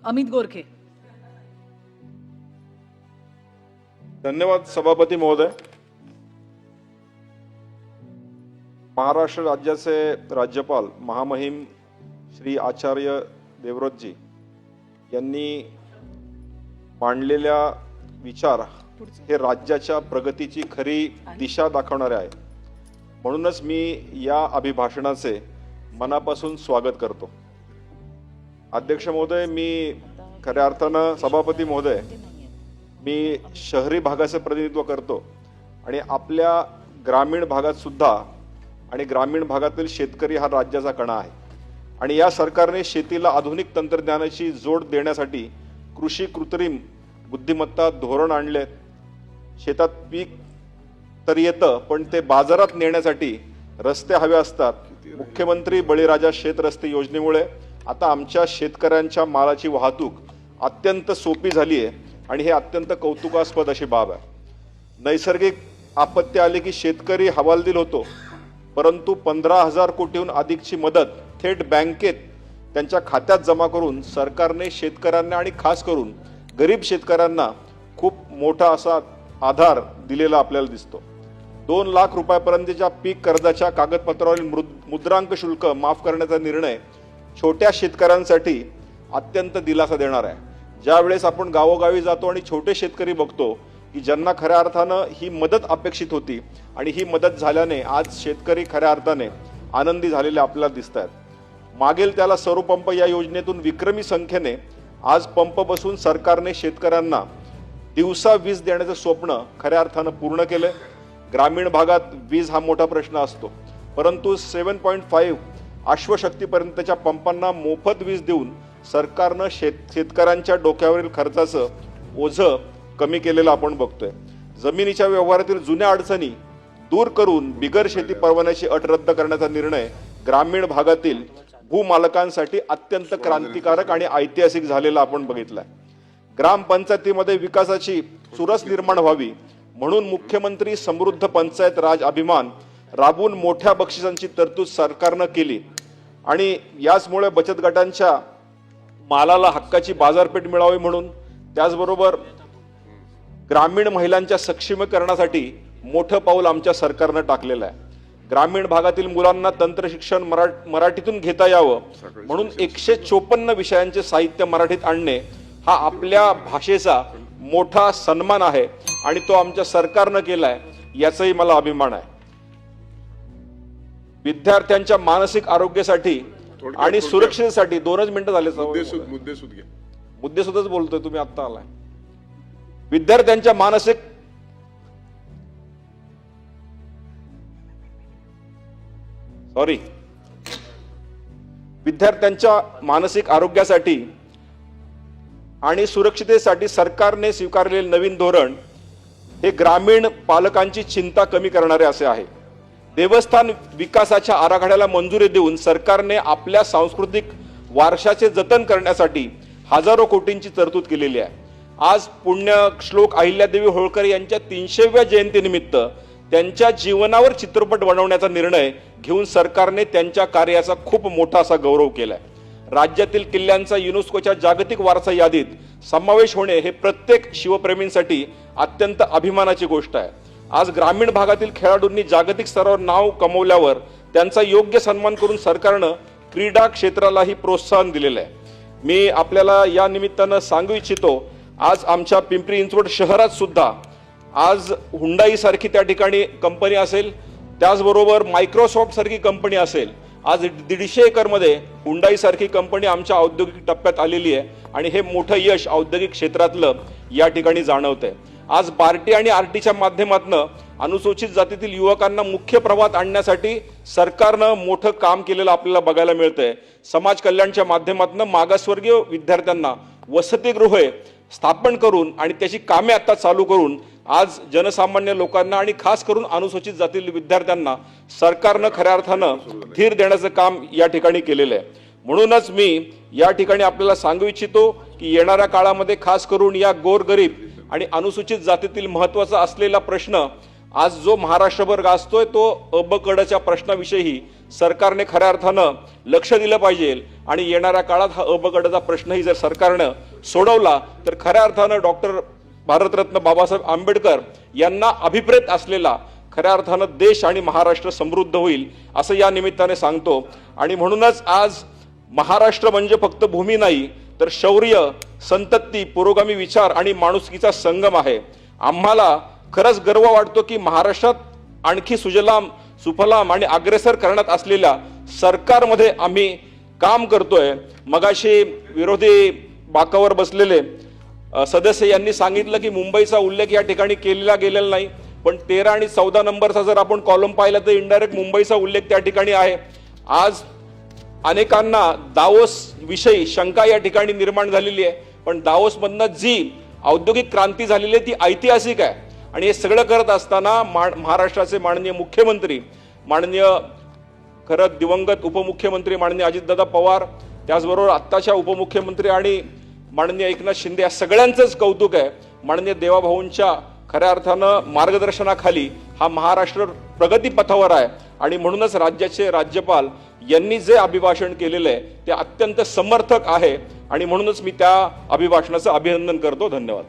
अमित गोरखे। धन्यवाद सभापती महोदय। महाराष्ट्र राज्याचे राज्यपाल महामहिम श्री आचार्य देवव्रतजी यांनी मांडलेल्या विचार हे राज्याच्या प्रगतीची खरी दिशा दाखवणारे आहे। म्हणूनच मी या अभिभाषणाचे मनापासून स्वागत करतो। अध्यक्ष महोदय, मी खऱ्या अर्थानं सभापती महोदय, मी शहरी भागाचे प्रतिनिधित्व करतो आणि आपल्या ग्रामीण भागात सुद्धा आणि ग्रामीण भागातील शेतकरी हा राज्याचा कणा आहे आणि या सरकारने शेतीला आधुनिक तंत्रज्ञानाची जोड देण्यासाठी कृषी कृत्रिम बुद्धिमत्ता धोरण आणले। शेतात पीक तर येतं पण ते बाजारात नेण्यासाठी रस्ते हवे असतात। मुख्यमंत्री बळीराजा शेत रस्ते योजनेमुळे आता आमच्या शेतकऱ्यांच्या मालाची वाहतूक अत्यंत सोपी झाली आहे आणि हे अत्यंत कौतुकास्पद अशी बाब आहे। नैसर्गिक आपत्ती आली की शेतकरी हवालदिल होतो, परंतु 15,000 कोटीहून अधिकची मदत थेट बँकेत त्यांच्या खात्यात जमा करून सरकारने शेतकऱ्यांना आणि खास करून गरीब शेतकऱ्यांना खूप मोठा असा आधार दिलेला आपल्याला दिसतो। 2 लाख रुपयापर्यंतच्या पीक कर्जाच्या कागदपत्रावरील मुद्रांक शुल्क माफ करण्याचा निर्णय छोट्या शेतकऱ्यांसाठी अत्यंत दिलासा देणार आहे। ज्यावेळेस आपण गावोगावी जातो आणि छोटे शेतकरी बघतो की ज्यांना खऱ्या अर्थानं ही मदत अपेक्षित होती आणि ही मदत झाल्याने आज शेतकरी खऱ्या अर्थाने आनंदी झालेले आपल्याला दिसत आहेत। मागेल त्याला सौर पंप या योजनेतून विक्रमी संख्येने आज पंप बसून सरकारने शेतकऱ्यांना दिवसा वीज देण्याचे स्वप्न खऱ्या अर्थानं पूर्ण केले। ग्रामीण भागात वीज हा मोठा प्रश्न असतो, परंतु 7.5 अश्वशक्तीपर्यंतच्या पंपांना मोफत वीज देऊन सरकारनं शेतकऱ्यांच्या डोक्यावरील खर्चाचं ओझं कमी केलेलं आपण बघतोय। जमिनीच्या व्यवहारातील जुन्या अडचणी दूर करून बिगर शेती परवान्याची अट रद्द करण्याचा निर्णय ग्रामीण भागातील भूमालकांसाठी अत्यंत क्रांतिकारक आणि ऐतिहासिक झालेला आपण बघितलाय। ग्रामपंचायतीमध्ये विकासाची चुरस निर्माण व्हावी म्हणून मुख्यमंत्री समृद्ध पंचायत राज अभिमान राबवून मोठ्या बक्षिसांची तरतूद सरकारनं केली आणि याचमुळे बचत गटांच्या मालाला हक्काची बाजारपेठ मिळावी म्हणून, त्याचबरोबर ग्रामीण महिलांच्या सक्षमीकरणासाठी मोठं पाऊल आमच्या सरकारनं टाकलेलं आहे। ग्रामीण भागातील मुलांना तंत्रशिक्षण मराठीतून घेता यावं म्हणून 154 विषयांचे साहित्य मराठीत आणणे हा आपल्या भाषेचा मोठा सन्मान आहे आणि तो आमच्या सरकारनं केलाय, याचाही मला अभिमान आहे। विद्यार्थ्यांच्या मानसिक आरोग्यासाठी आणि सुरक्षेसाठी 2 मिनिटं झाले, मुद्देसूदच बोलतोय, तुम्ही आता आलाय। विद्यार्थ्यांच्या मानसिक आरोग्यासाठी आणि सुरक्षिततेसाठी सरकारने स्वीकारलेले नवीन धोरण हे ग्रामीण पालकांची चिंता कमी करणारे असे आहे। देवस्थान विकासाच्या आराखड्याला मंजुरी देऊन सरकारने आपल्या सांस्कृतिक वारशाचे जतन करण्यासाठी हजारो कोटींची तरतूद केलेली आहे। आज पुण्यश्लोक अहिल्यादेवी होळकर यांच्या 300व्या जयंतीनिमित्त त्यांच्या जीवनावर चित्रपट बनवण्याचा निर्णय घेऊन सरकारने त्यांच्या कार्याचा खूप मोठा असा गौरव केलाय। राज्यातील किल्ल्यांचा युनेस्कोच्या जागतिक वारसा यादीत समावेश होणे हे प्रत्येक शिवप्रेमींसाठी अत्यंत अभिमानाची गोष्ट आहे। आज ग्रामीण भागातील खेळाडूंनी जागतिक स्तरावर नाव कमवल्यावर त्यांचा योग्य सन्मान करून सरकारनं क्रीडा क्षेत्रालाही प्रोत्साहन दिलेलं आहे। मी आपल्याला या निमित्तानं सांगू इच्छितो, आज आमच्या पिंपरी चिंचवड शहरात सुद्धा आज हुंडाई सारखी त्या ठिकाणी कंपनी असेल, त्याचबरोबर मायक्रोसॉफ्ट सारखी कंपनी असेल, आज 150 एकरमध्ये हुंडाई सारखी कंपनी आमच्या औद्योगिक टप्प्यात आलेली आहे आणि हे मोठं यश औद्योगिक क्षेत्रातलं या ठिकाणी जाणवतंय। आज बार्टी आणि आरटीच्या माध्यमातून अनुसूचित जातीतील युवकांना मुख्य प्रवाहात आणण्यासाठी सरकारनं मोठं काम केलेलं आपल्याला बघायला मिळतंय। समाज कल्याणच्या माध्यमातून मागासवर्गीय विद्यार्थ्यांना वसतिगृहे स्थापन करून आणि त्याची कामे आता चालू करून आज जनसामान्य लोकांना आणि खास करून अनुसूचित जातीतील विद्यार्थ्यांना सरकारनं खऱ्या अर्थानं धीर देण्याचं काम या ठिकाणी केलेलं आहे। म्हणूनच मी या ठिकाणी आपल्याला सांगू इच्छितो की येणाऱ्या काळामध्ये खास करून या गोरगरीब आणि अनुसूचित जातीतील महत्त्वाचा असलेला प्रश्न आज जो महाराष्ट्रभर गाजतोय तो अ ब कडच्या प्रश्नाविषयी सरकारने खऱ्या अर्थानं लक्ष दिलं पाहिजे आणि येणाऱ्या काळात हा अबगडचा प्रश्नही जर सरकारनं सोडवला तर खऱ्या अर्थानं डॉक्टर भारतरत्न बाबासाहेब आंबेडकर यांना अभिप्रेत असलेला खऱ्या अर्थानं देश आणि महाराष्ट्र समृद्ध होईल असं या निमित्ताने सांगतो। आणि म्हणूनच आज महाराष्ट्र म्हणजे फक्त भूमी नाही तर शौर्य, संतती, पुरोगामी विचार आणि माणुसकीचा संगम आहे। आम्हाला खरंच गर्व वाटतो की महाराष्ट्रात आणखी सुजलाम सुफलाम आणि अग्रेसर करण्यात असलेल्या सरकारमध्ये आम्ही काम करतोय। मगाशी विरोधी बाकावर बसलेले सदस्य यांनी सांगितलं की मुंबईचा उल्लेख या ठिकाणी केलेला गेलेला नाही, पण 13 आणि 14 नंबरचा जर आपण कॉलम पाहिला तर इनडायरेक्ट मुंबईचा उल्लेख त्या ठिकाणी आहे। आज अनेकांना दावोस विषयी शंका या ठिकाणी निर्माण झालेली आहे, पण दावोसमधनं जी औद्योगिक क्रांती झालेली आहे ती ऐतिहासिक आहे। आणि हे सगळं करत असताना महाराष्ट्राचे माननीय मुख्यमंत्री, माननीय खरं दिवंगत उपमुख्यमंत्री माननीय अजितदादा पवार, त्याचबरोबर आत्ताच्या उपमुख्यमंत्री आणि माननीय एकनाथ शिंदे या सगळ्यांचंच कौतुक आहे। माननीय देवाभाऊंच्या खऱ्या अर्थानं मार्गदर्शनाखाली हा महाराष्ट्र प्रगतीपथावर आहे आणि म्हणूनच राज्याचे राज्यपाल यांनी जे अभिभाषण केलेलं आहे ते अत्यंत समर्थक आहे आणि म्हणूनच मी त्या अभिभाषणाचं अभिनंदन करतो। धन्यवाद।